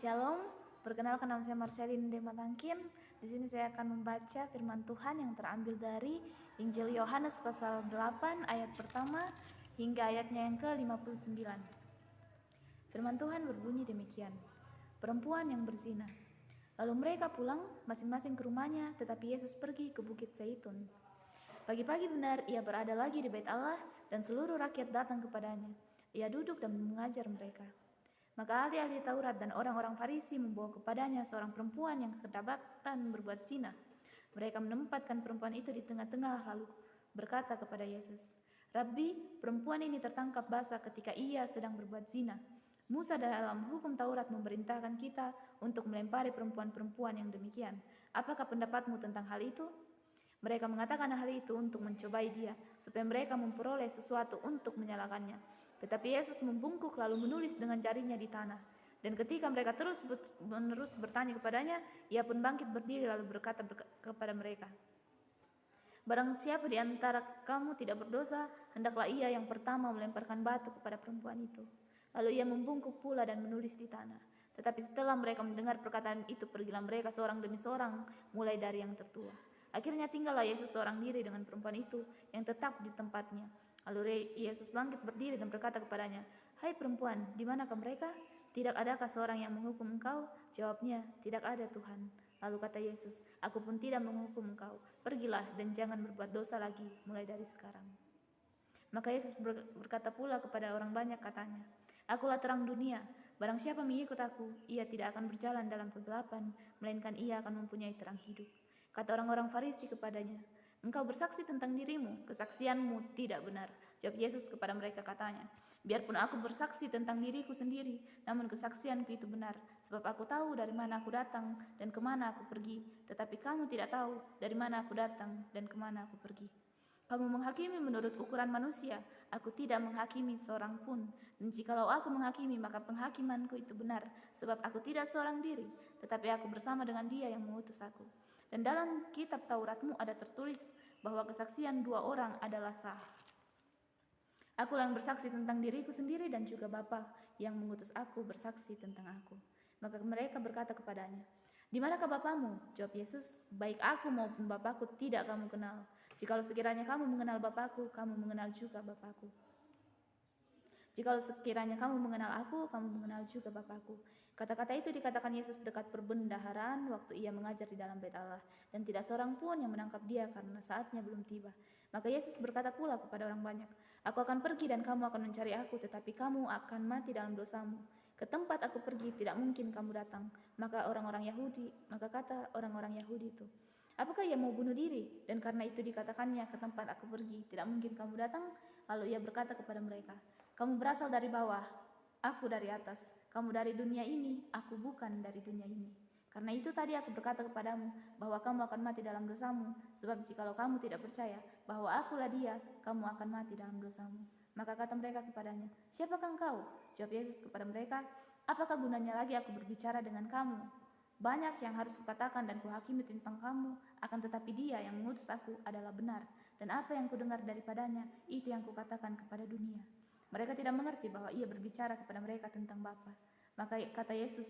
Shalom, perkenalkan nama saya Marcelin Dematangkin. Di sini saya akan membaca firman Tuhan yang terambil dari Injil Yohanes pasal 8 ayat pertama hingga ayatnya yang ke-59. Firman Tuhan berbunyi demikian. Perempuan yang berzina. Lalu mereka pulang masing-masing ke rumahnya, tetapi Yesus pergi ke Bukit Zaitun. Pagi-pagi benar ia berada lagi di Bait Allah dan seluruh rakyat datang kepadanya. Ia duduk dan mengajar mereka. Maka ahli-ahli Taurat dan orang-orang Farisi membawa kepadanya seorang perempuan yang kedapatan berbuat zina. Mereka menempatkan perempuan itu di tengah-tengah lalu berkata kepada Yesus, "Rabbi, perempuan ini tertangkap basah ketika ia sedang berbuat zina. Musa dalam hukum Taurat memerintahkan kita untuk melempari perempuan-perempuan yang demikian. Apakah pendapatmu tentang hal itu?" Mereka mengatakan hal itu untuk mencobai dia, supaya mereka memperoleh sesuatu untuk menyalahkannya. Tetapi Yesus membungkuk lalu menulis dengan jarinya di tanah. Dan ketika mereka terus-menerus bertanya kepadanya, ia pun bangkit berdiri lalu berkata kepada mereka, "Barang siapa di antara kamu tidak berdosa, hendaklah ia yang pertama melemparkan batu kepada perempuan itu." Lalu ia membungkuk pula dan menulis di tanah. Tetapi setelah mereka mendengar perkataan itu, pergilah mereka seorang demi seorang, mulai dari yang tertua. Akhirnya tinggallah Yesus seorang diri dengan perempuan itu yang tetap di tempatnya. Lalu Yesus bangkit berdiri dan berkata kepadanya, "Hai perempuan, di manakah mereka? Tidak adakah seorang yang menghukum engkau?" Jawabnya, "Tidak ada, Tuhan." Lalu kata Yesus, "Aku pun tidak menghukum engkau. Pergilah dan jangan berbuat dosa lagi mulai dari sekarang." Maka Yesus berkata pula kepada orang banyak katanya, "Akulah terang dunia. Barang siapa mengikut aku, ia tidak akan berjalan dalam kegelapan, melainkan ia akan mempunyai terang hidup." Kata orang-orang Farisi kepadanya, "Engkau bersaksi tentang dirimu, kesaksianmu tidak benar." Jawab Yesus kepada mereka katanya, "Biarpun aku bersaksi tentang diriku sendiri, namun kesaksianku itu benar, sebab aku tahu dari mana aku datang dan kemana aku pergi, tetapi kamu tidak tahu dari mana aku datang dan kemana aku pergi. Kamu menghakimi menurut ukuran manusia, aku tidak menghakimi seorang pun. Dan jikalau aku menghakimi, maka penghakimanku itu benar, sebab aku tidak seorang diri, tetapi aku bersama dengan Dia yang mengutus aku. Dan dalam kitab Tauratmu ada tertulis bahwa kesaksian dua orang adalah sah. Aku yang bersaksi tentang diriku sendiri dan juga Bapa yang mengutus aku bersaksi tentang aku." Maka mereka berkata kepadanya, "Di manakah Bapamu?" Jawab Yesus, "Baik aku maupun Bapakku tidak kamu kenal. Jikalau sekiranya kamu mengenal Bapakku, kamu mengenal juga Bapakku. Jikalau sekiranya kamu mengenal aku, kamu mengenal juga Bapakku." Kata-kata itu dikatakan Yesus dekat perbendaharaan waktu ia mengajar di dalam Bait Allah, dan tidak seorang pun yang menangkap dia karena saatnya belum tiba. Maka Yesus berkata pula kepada orang banyak, "Aku akan pergi dan kamu akan mencari aku, tetapi kamu akan mati dalam dosamu. Ke tempat aku pergi tidak mungkin kamu datang." Maka kata orang-orang Yahudi itu, "Apakah ia mau bunuh diri? Dan karena itu dikatakannya, ke tempat aku pergi tidak mungkin kamu datang?" Lalu ia berkata kepada mereka, "Kamu berasal dari bawah, aku dari atas. Kamu dari dunia ini, aku bukan dari dunia ini. Karena itu tadi aku berkata kepadamu bahwa kamu akan mati dalam dosamu, sebab jikalau kamu tidak percaya bahwa akulah Dia, kamu akan mati dalam dosamu." Maka kata mereka kepadanya, "Siapakah engkau?" Jawab Yesus kepada mereka, "Apakah gunanya lagi aku berbicara dengan kamu? Banyak yang harus kukatakan dan kuhakimi tentang kamu, akan tetapi Dia yang mengutus aku adalah benar, dan apa yang kudengar daripadanya, itu yang kukatakan kepada dunia." Mereka tidak mengerti bahwa ia berbicara kepada mereka tentang Bapa. Maka kata Yesus,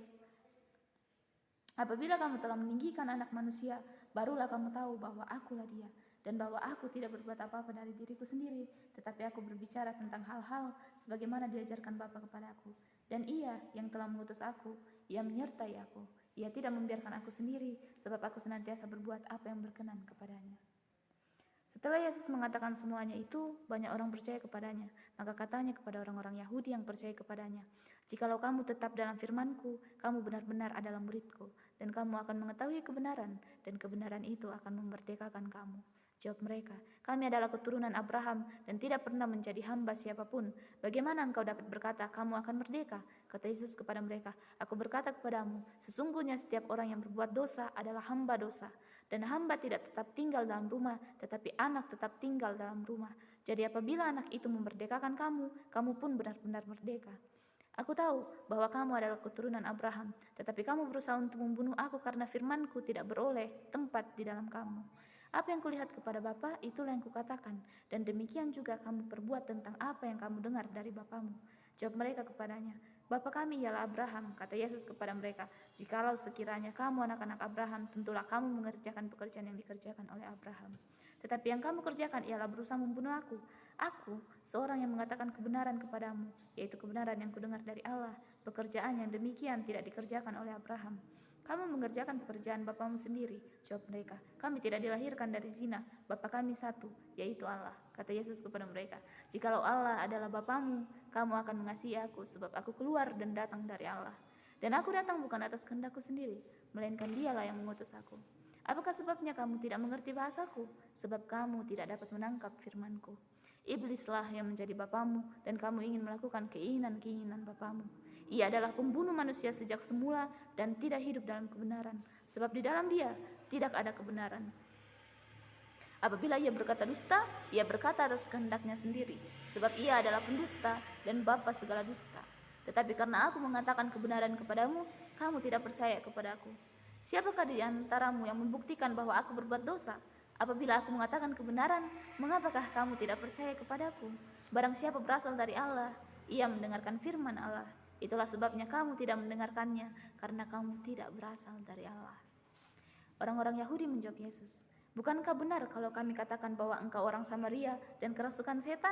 "Apabila kamu telah meninggikan Anak Manusia, barulah kamu tahu bahwa akulah Dia, dan bahwa aku tidak berbuat apa-apa dari diriku sendiri, tetapi aku berbicara tentang hal-hal sebagaimana diajarkan Bapa kepadaku. Dan Ia yang telah mengutus aku, Ia menyertai aku. Ia tidak membiarkan aku sendiri, sebab aku senantiasa berbuat apa yang berkenan kepadanya." Setelah Yesus mengatakan semuanya itu, banyak orang percaya kepadanya. Maka katanya kepada orang-orang Yahudi yang percaya kepadanya, "Jikalau kamu tetap dalam firman-Ku, kamu benar-benar adalah murid-Ku, dan kamu akan mengetahui kebenaran, dan kebenaran itu akan memerdekakan kamu." Jawab mereka, "Kami adalah keturunan Abraham dan tidak pernah menjadi hamba siapapun. Bagaimana engkau dapat berkata, kamu akan merdeka?" Kata Yesus kepada mereka, "Aku berkata kepadamu, sesungguhnya setiap orang yang berbuat dosa adalah hamba dosa. Dan hamba tidak tetap tinggal dalam rumah, tetapi anak tetap tinggal dalam rumah. Jadi apabila anak itu memerdekakan kamu, kamu pun benar-benar merdeka. Aku tahu bahwa kamu adalah keturunan Abraham, tetapi kamu berusaha untuk membunuh aku karena firman-Ku tidak beroleh tempat di dalam kamu. Apa yang kulihat kepada Bapa, itulah yang kukatakan, dan demikian juga kamu perbuat tentang apa yang kamu dengar dari Bapamu." Jawab mereka kepadanya, Bapa kami ialah Abraham, kata Yesus kepada mereka. Jikalau sekiranya kamu anak-anak Abraham, tentulah kamu mengerjakan pekerjaan yang dikerjakan oleh Abraham. Tetapi yang kamu kerjakan ialah berusaha membunuh aku. Aku, seorang yang mengatakan kebenaran kepadamu, yaitu kebenaran yang kudengar dari Allah. Pekerjaan yang demikian tidak dikerjakan oleh Abraham. Kamu mengerjakan pekerjaan bapamu sendiri, jawab mereka. Kami tidak dilahirkan dari zina, Bapa kami satu, yaitu Allah. Kata Yesus kepada mereka, jikalau Allah adalah Bapamu, kamu akan mengasihi aku, sebab aku keluar dan datang dari Allah. Dan aku datang bukan atas kehendakku sendiri, melainkan Dialah yang mengutus aku. Apakah sebabnya kamu tidak mengerti bahasaku? Sebab kamu tidak dapat menangkap firmanku. Iblislah yang menjadi bapamu, dan kamu ingin melakukan keinginan-keinginan bapamu. Ia adalah pembunuh manusia sejak semula dan tidak hidup dalam kebenaran, sebab di dalam dia tidak ada kebenaran. Apabila ia berkata dusta, ia berkata atas kehendaknya sendiri, sebab ia adalah pendusta dan bapa segala dusta. Tetapi karena aku mengatakan kebenaran kepadamu, kamu tidak percaya kepadaku. Siapakah di antaramu yang membuktikan bahwa aku berbuat dosa? Apabila aku mengatakan kebenaran, mengapakah kamu tidak percaya kepadaku? Barang siapa berasal dari Allah, ia mendengarkan firman Allah. Itulah sebabnya kamu tidak mendengarkannya, karena kamu tidak berasal dari Allah. Orang-orang Yahudi menjawab Yesus, bukankah benar kalau kami katakan bahwa engkau orang Samaria dan kerasukan setan?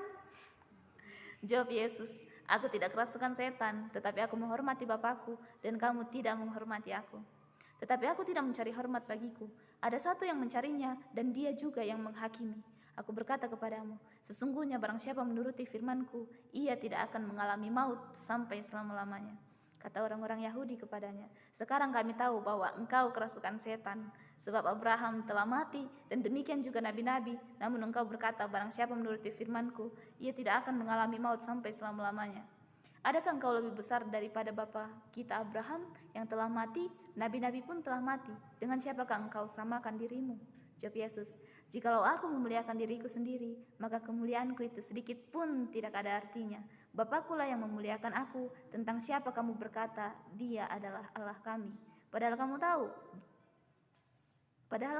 Jawab Yesus, aku tidak kerasukan setan, tetapi aku menghormati Bapakku, dan kamu tidak menghormati aku. Tetapi aku tidak mencari hormat bagiku. Ada satu yang mencarinya, dan dia juga yang menghakimi. Aku berkata kepadamu, sesungguhnya barang siapa menuruti firmanku, ia tidak akan mengalami maut sampai selama-lamanya. Kata orang-orang Yahudi kepadanya, sekarang kami tahu bahwa engkau kerasukan setan, sebab Abraham telah mati, dan demikian juga nabi-nabi, namun engkau berkata, barang siapa menuruti firmanku, ia tidak akan mengalami maut sampai selama-lamanya. Adakah engkau lebih besar daripada bapa kita Abraham yang telah mati? Nabi-nabi pun telah mati. Dengan siapakah engkau samakan dirimu? Jawab Yesus, jikalau aku memuliakan diriku sendiri, maka kemuliaanku itu sedikit pun tidak ada artinya. Bapakkulah yang memuliakan aku. Tentang siapa kamu berkata, dia adalah Allah kami. Padahal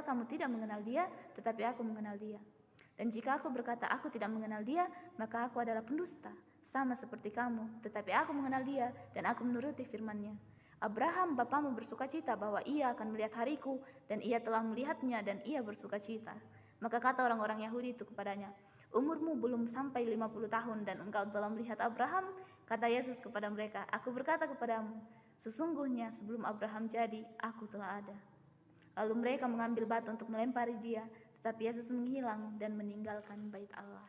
kamu tidak mengenal dia, tetapi aku mengenal dia. Dan jika aku berkata aku tidak mengenal dia, maka aku adalah pendusta, sama seperti kamu. Tetapi aku mengenal dia, dan aku menuruti firman-Nya. Abraham bapamu bersukacita bahwa ia akan melihat hariku, dan ia telah melihatnya dan ia bersukacita. Maka kata orang-orang Yahudi itu kepadanya, umurmu belum sampai 50 tahun dan engkau telah melihat Abraham? Kata Yesus kepada mereka, aku berkata kepadamu, sesungguhnya sebelum Abraham jadi, aku telah ada. Lalu mereka mengambil batu untuk melempari dia, tetapi Yesus menghilang dan meninggalkan bait Allah.